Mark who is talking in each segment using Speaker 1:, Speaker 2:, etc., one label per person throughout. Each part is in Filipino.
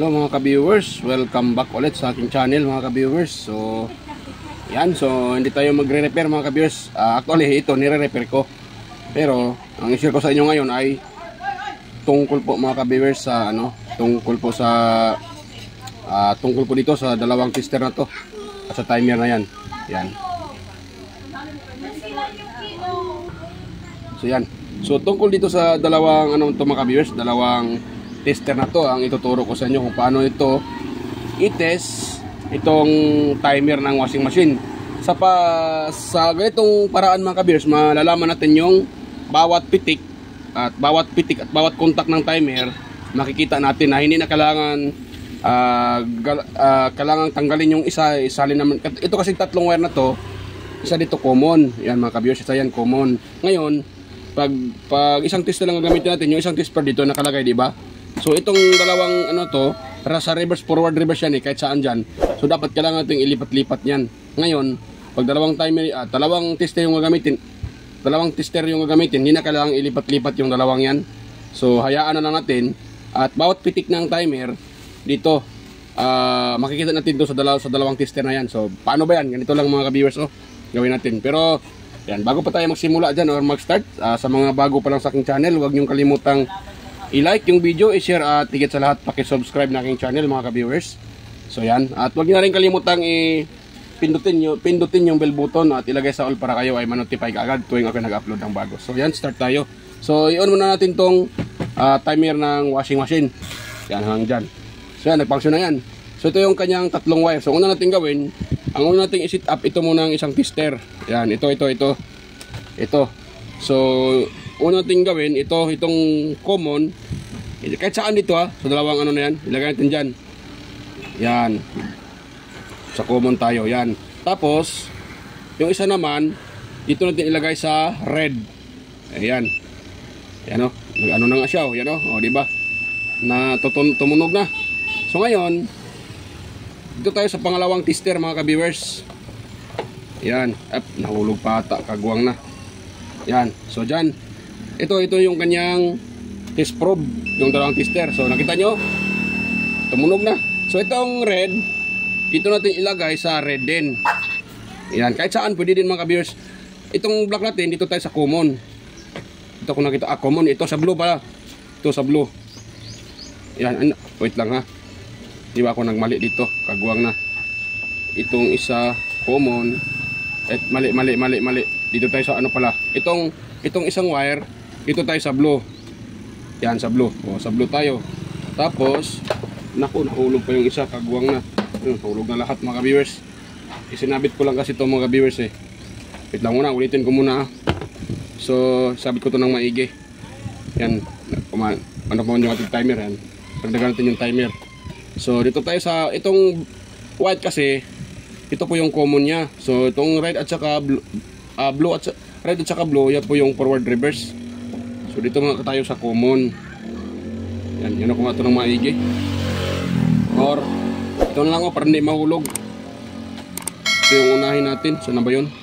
Speaker 1: Hello mga ka-viewers, welcome back ulit sa aking channel mga ka-viewers. So, yan, so hindi tayo magre-repair mga ka-viewers. Actually, ito nire-repair ko. Pero, ang i-share ko sa inyo ngayon ay tungkol po mga ka-viewers sa tungkol po dito sa dalawang tester na to at sa timer na yan. Yan. So yan. So tungkol dito sa dalawang mga ka-viewers, dalawang tester na to, ang ituturo ko sa inyo kung paano ito i-test itong timer ng washing machine. Sa ganitong paraan mga ka-viewers, malalaman natin yung bawat pitik at bawat kontak ng timer. Makikita natin na hindi na kailangan tanggalin yung isalin naman. Ito kasi tatlong wire na to, isa dito common. Yan mga ka-viewers, isa yan common. Ngayon, pag isang tester lang gagamitin natin, yung isang tester dito nakalagay, di ba? So itong dalawang sa reverse forward reverse yan kahit saan dyan. So dapat kailangan natin ilipat-lipat yan. Ngayon, pag dalawang tester yung gagamitin, hindi na kailangan ilipat-lipat yung dalawang yan. So hayaan na lang natin. At bawat pitik ng timer dito, makikita natin doon sa dalawang tester na yan. So paano ba yan? Ganito lang mga ka-viewers, gawin natin. Pero yan, bago pa tayo magsimula dyan or mag-start, sa mga bago pa lang sa aking channel, huwag niyong kalimutang i-like yung video, i-share at higit sa lahat paki-subscribe na aking channel mga ka-viewers. So yan, at huwag niyo na rin kalimutang pindutin yung bell button at ilagay sa all para kayo ay ma-notify agad tuwing ako nag-upload ng bago. So yan, start tayo. So i-on muna natin tong timer ng washing machine. Yan hanggang dyan. So yan, nag-function na yan. So ito yung kanyang tatlong wire. So una natin gawin, ang una natin i-set up ito muna ng isang tester. Yan, ito. So una natin gawin, itong common, kahit saan dito sa dalawang na yan, ilagay natin dyan. Yan. Sa common tayo, yan. Tapos, yung isa naman, dito natin ilagay sa red. Ayan. Yan nag-ano na nga siya, yan diba? Na tumunog na. So ngayon, dito tayo sa pangalawang tester mga ka-viewers. Yan. Nahulog pa ata, kagwang na. Yan. So dyan. Ito yung kanyang test probe, yung dalawang tester. So nakita nyo, tumunog na. So itong red, dito natin ilagay sa red din. Yan, kahit saan pwede din mga ka-viewers. Itong black natin, dito tayo sa common. Ito kung nakita, common. Ito sa blue pala. Ito sa blue. Yan, wait lang di ba ako nagmali dito, kagwang na. Itong isa common, mali. Dito tayo sa pala. Itong isang wire, dito tayo sa blue. Yan, sa blue. Sa blue tayo. Tapos, nahulog pa yung isa, kagwang na. Nahulog na lahat mga ka-viewers. Isinabit ko lang kasi ito mga ka-viewers Wait lang muna, ulitin ko muna. So, sabit ko ito ng maigi. Yan, ano pa yung ating timer yan. Pagdagan natin yung timer. So, dito tayo sa, itong white kasi, ito po yung common nya. So, itong red at saka red at saka blue, yan po yung forward reverse. So dito mga tayo sa common. Yan ako nga ito ng maigi. Or ito na lang para hindi mahulog. Ito yung unahin natin. Saan na ba yun?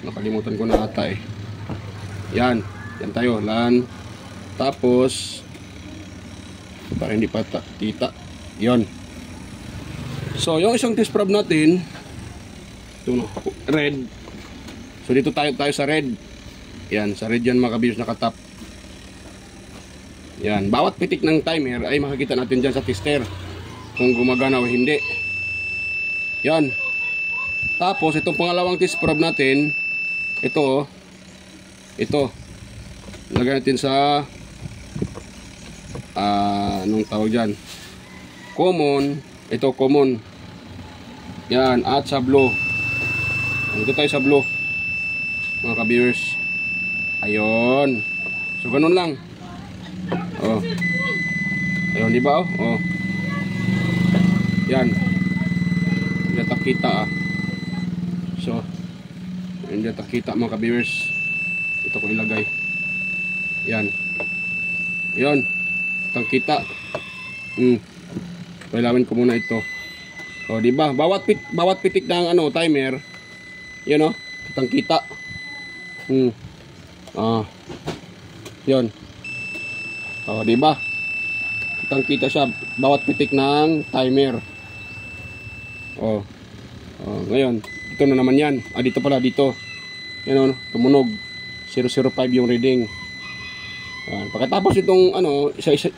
Speaker 1: Nakalimutan ko na ata Yan tayo. Lan. Tapos para hindi pa tita. Yon. So yung isang test probe natin, ito red. So dito tayo sa red. Yan, sa red yan mga ka-viewers nakatap. Yan, bawat pitik ng timer ay makikita natin dyan sa tester kung gumagana o hindi. Yan. Tapos itong pangalawang test probe natin, ito lagay natin sa anong tawag dyan, common. Ito common. Yan, at sa blue. Dito tayo sa blue mga ka-viewers. Ayun. So ganun lang. Ayun, di ba? Yan. Hindi kita So hindi kita mga ka-viewers. Ito ko ilagay. Yan. Ayun. Itang kita. Kailangan ko muna ito. Di ba? Bawat pitik ng timer, yun itang kita. Yun. Di ba? kitang kita siya bawat pitik ng timer. Ngayon ito na naman yan. Dito pala, dito yan, tumunog 005 yung reading. Pagkatapos itong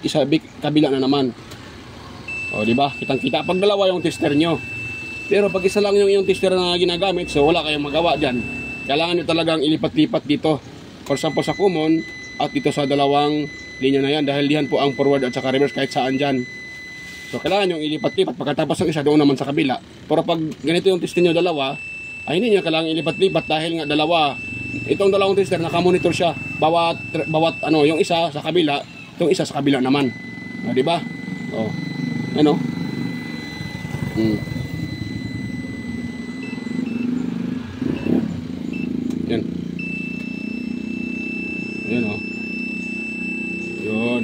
Speaker 1: isa kabila na naman. Di ba? Kitang-kita pag dalawa yung tester nyo. Pero pag isa lang yung tester na ginagamit, so wala kayong magawa diyan. Kailangan nyo talagang ilipat-lipat dito. For example sa common at dito sa dalawang linya na yan, dahil diyan po ang forward at saka reverse kahit saan diyan. So kailangan yung ilipat-lipat pagkatapos ng isa doon naman sa kabila. Pero pag ganito yung tester nyo dalawa, ay hindi nyo kailangan ilipat-lipat dahil nga dalawa. Itong dalawang tester naka-monitor siya. Bawat yung isa sa kabila, itong isa sa kabila naman. Di ba? Yan. Yan Yun.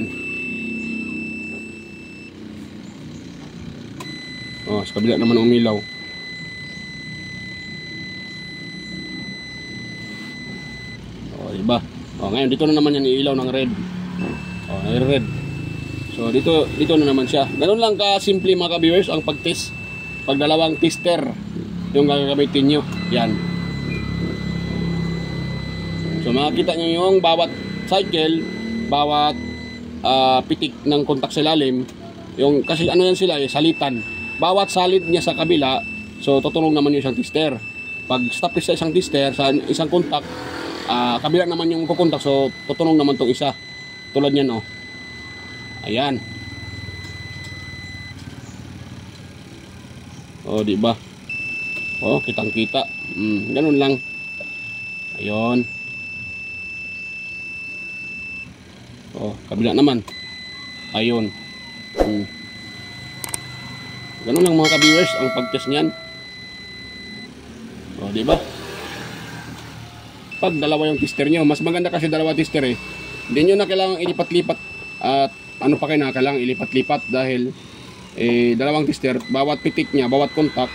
Speaker 1: Sa kabila naman umilaw. Diba? Ngayon dito na naman yan iilaw ng red. Red. So dito na naman siya. Ganun lang ka simple mga ka-viewers ang pag-test. Pag dalawang tester yung gagamitin nyo. Yan. So makikita nyo yung bawat cycle, bawat pitik ng kontak sa ilalim. Yung, kasi ano yan sila, salitan. Bawat salid niya sa kabila, so tutunog naman yung isang tester. Pag stop sa isang tester, sa isang kontak, kabila naman yung kukontak, so tutunog naman tong isa. Tulad yan Ayan. Diba? Kitang-kita. Ganun lang. Ayun. Kabila naman. Ayun. Ganun lang mga ka-viewers ang pag-test niyan. Diba? Pag dalawa yung tester nyo, mas maganda kasi dalawa tester hindi nyo na kailangan ilipat-lipat at kailangan ilipat-lipat dahil dalawang tester, bawat pitik nya, bawat kontak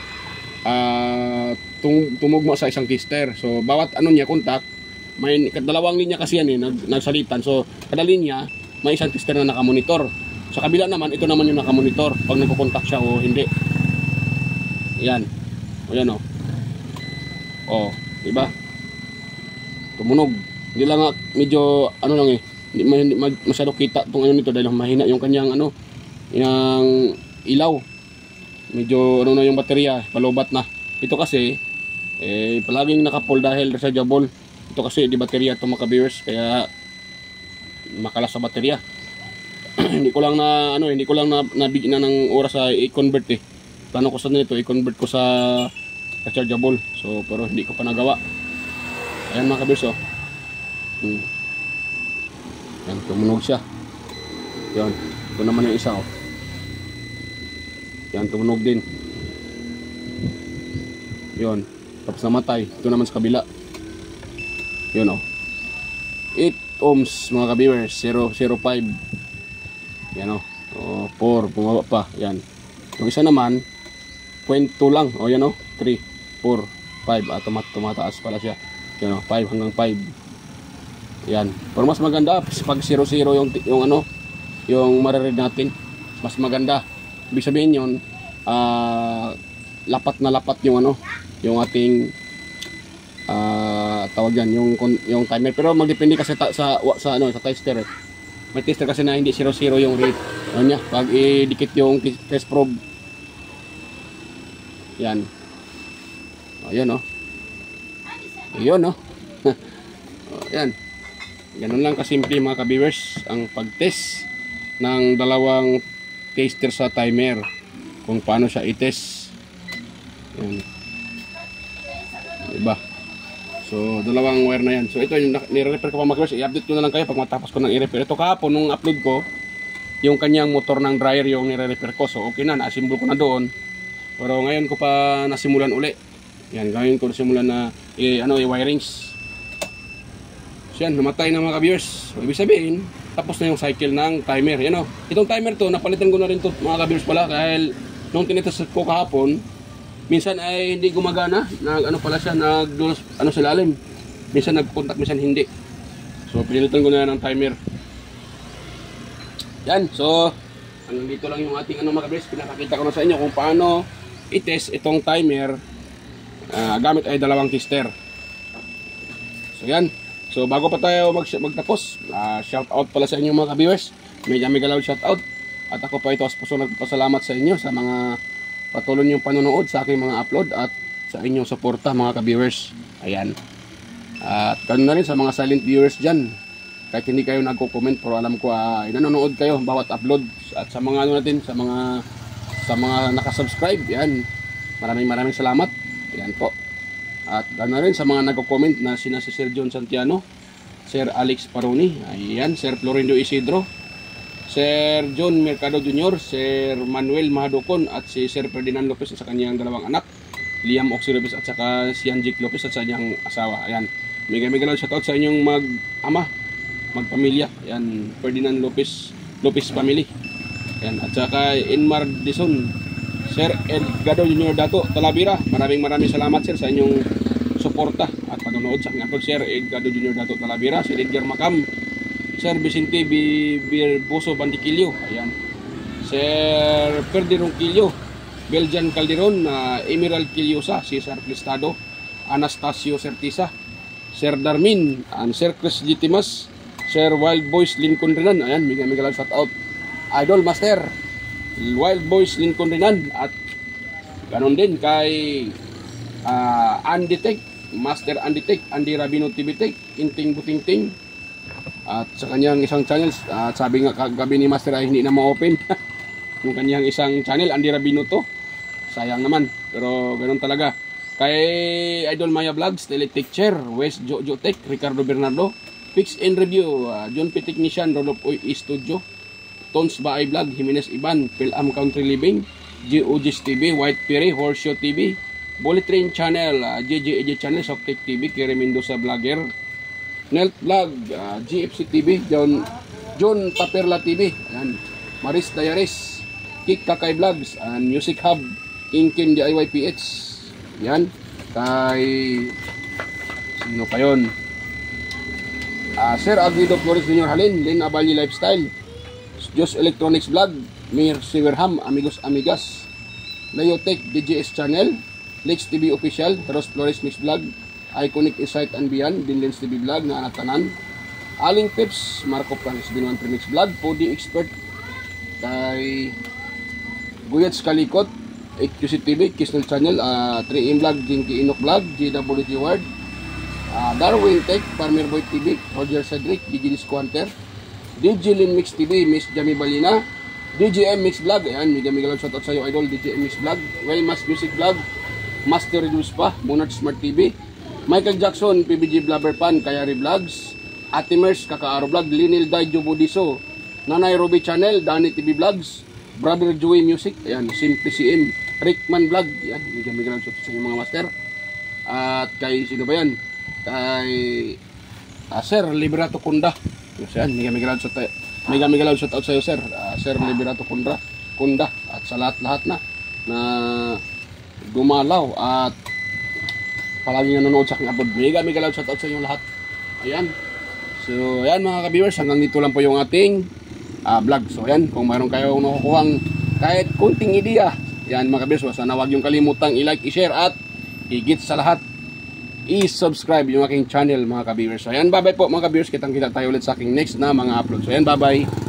Speaker 1: tumugma sa isang tester. So bawat kontak, may dalawang linya kasi yan nagsalitan. So kada linya may isang tester na nakamonitor. Sa kabila naman, ito naman yung nakamonitor pag nagko-contact siya o hindi. Yan. Yan diba? Tumunog. Hindi lang medyo hindi masyado kita tong nito dahil mahina yung kanyang yung ilaw. Medyo na yung baterya, palubat na. Ito kasi palaging naka-full dahil rechargeable. Ito kasi di baterya ito mga ka-viewers, kaya makalas sa baterya. hindi ko lang nabigyan ng oras sa i-convert Plano ko sa nito i-convert ko sa rechargeable. So pero hindi ko pa nagawa. Ayan mga ka-viewers Yan, tumunog siya. Yan, ito naman yung isa Yan, tumunog din. Yan, tapos namatay. Ito naman sa kabila. Yun 8 ohms mga ka-viewers, 005. Yan 4, bumaba pa. Yan. Yung isa naman 0.2 lang. Yan 3, 4, 5. Tumataas pala siya. Yan 5 hanggang 5. Yan. Pero mas maganda pag 0-0 yung mariread natin. Mas maganda. Ibig sabihin yun, lapat na lapat yung yung ating tawag yan, yung timer. Pero magdepende kasi sa tester. May tester kasi na hindi 0-0 yung rate. Niya, pag idikit yung test probe. Yan. Ayan Ayun Yan. Ganun lang kasimple mga ka-viewers ang pag-test ng dalawang tester sa timer. Kung paano siya i-test. Yan. Diba? So, dalawang wire na yan. So, ito yung nire-repair ko pa mga ka-viewers. I-update ko na lang kayo pag matapos ko ng i-repair. Ito kahapon, nung upload ko, yung kanyang motor ng dryer yung nire-repair ko. So, okay na. Na-assemble ko na doon. Pero ngayon ko pa nasimulan uli. Yan, ngayon ko nasimulan na i-wirings. So yan, namatay na mga ka-viewers. So, ibig sabihin, tapos na yung cycle ng timer. Yan itong timer to, napalitan ko na rin to mga ka-viewers pala. Dahil nung tinitest ko kahapon, minsan ay hindi gumagana. Pala siya, sa lalim. Minsan nag-contact, minsan hindi. So pinilitan ko na ng timer. Yan, so Hanggang dito lang yung ating mga ka-viewers. Pinakakita ko na sa inyo kung paano i-test itong timer gamit ay dalawang tester. So yan. So bago pa tayo magtapos, shout out pala sa inyo mga ka-viewers. May galaw shout out. At ako pa ito as puso nagpasalamat sa inyo sa mga patuloy niyong panonood sa aking mga upload at sa inyong suporta mga ka-viewers. Ayan. At ganoon na rin sa mga silent viewers dyan. Kahit hindi kayo nagko-comment, pero alam ko nanonood kayo bawat upload. At sa mga natin, sa mga nakasubscribe, yan. Maraming salamat. Ayan po. At ganoon rin sa mga nagko-comment na si Sir John Santiano, Sir Alex Paroni, ayan, Sir Florindo Isidro, Sir John Mercado Jr., Sir Manuel Mahadukon at si Sir Ferdinand Lopez at sa kanyang dalawang anak, Liam Oxy Lopez at saka si Anjic Lopez at sa kanyang asawa. Ayan. Mega shoutout sa inyong magpamilya. Ayan, Ferdinand Lopez family. Ayan, at saka Inmar Dison, Sir Edgado Jr. Dato Talavera. Maraming salamat sir sa inyong suporta at panonood sa aking upload. Sir Edgado Jr. Dato Talavera, Sir Edgar Macam, Sir Vicente Birboso Bandiquillo, ayan. Sir Ferdi Ronquillo, Belgian Calderon, Emerald Quillosa, Cesar Cristado, Anastasio Certisa, Sir Darmin, and Sir Chris Gitimas, Sir Wild Boys Lincoln Renan, ayan, mega shout out. Idol Master Wild Boys Lincoln Renan at ganon din kay Andy Tech, Master Andy Tech, Andy Rabino TV Tech, Inting Butingting. At sa kanyang isang channel, sabi nga kagabi ni Master ay hindi na ma-open yung kanyang isang channel, Andy Rabino to. Sayang naman, pero ganoon talaga. Kay Idol Maya Vlogs, Teletech Chair, West Jojo Tech, Ricardo Bernardo, Fix and Review, John P. Technician, Rolop Oy Studio, Tons Baay Vlog, Jimenez Iban, Pilam Country Living, GOG's TV, White Piri, Horseshoe TV, Bullet Train Channel, JJAJ Channel, Softek TV, Kere Mendoza Vlogger, Nelt Vlog, GFC TV, John Taperla TV, ayan, Maris Diaries, Kik Kakay Vlogs, and Music Hub, Inkin DIY PH, yan, kay sino pa yun? Sir Aguido Flores Jr. Halin, Lynn Abalyi Lifestyle, Jos Electronics Vlog, Mir Siverham, Amigos Amigas, Leotech DJS Channel, Lex TV Official, Ross Flores Mix Vlog, Iconic Insight and Beyond, Dinlens TV Vlog, na Anatanan, Aling Pips, Marco Francis Binuan Premix Vlog, Podi Expert, kay Guyats Kalikot, HQC TV, Kisnel Channel, 3M Vlog, Jinky Inok Vlog, JWG Ward, Darwin Tech, Farmer Boy TV, Roger Cedric, DJ Squanter, DJ Lin Mix TV, Miss Jamie Balina, DJM Mix Vlog, ayan, mega shoutout sa iyo idol, DJM Mix Vlog, Wellmas Music Vlog, Master Reduce pa, Monarch Smart TV, Michael Jackson, PBG Blabber Pan, Kayari Vlogs, Atimers, Kakaaro Vlog, Linil Daijo Budiso, Nanay Ruby Channel, Dani TV Vlogs, Brother Joey Music, ayan, Simply CM, Rickman Vlog, ayan, mega shoutout sa inyo mga master. At kay sino ba yan? Kay Sir Liberato Kunda. Yan, mega shoutout sa iyo sir. Sir Liberato Kunda at sa lahat na dumalaw at palagi nanonood sa aking upload. Mega shoutout sa inyo lahat. Ayan. So, ayan mga ka-viewers, hanggang dito lang po yung ating vlog. So, ayan, kung mayroon kayong nakukuhang kahit kunting idea, ayan mga ka-viewers, sana huwag yung kalimutang i-like, i-share at higit sa lahat, i-subscribe yung aking channel mga ka-viewers. So, ayan, bye-bye po mga ka-viewers. Kitang-kita tayo ulit sa aking next na mga upload. So, ayan, bye-bye.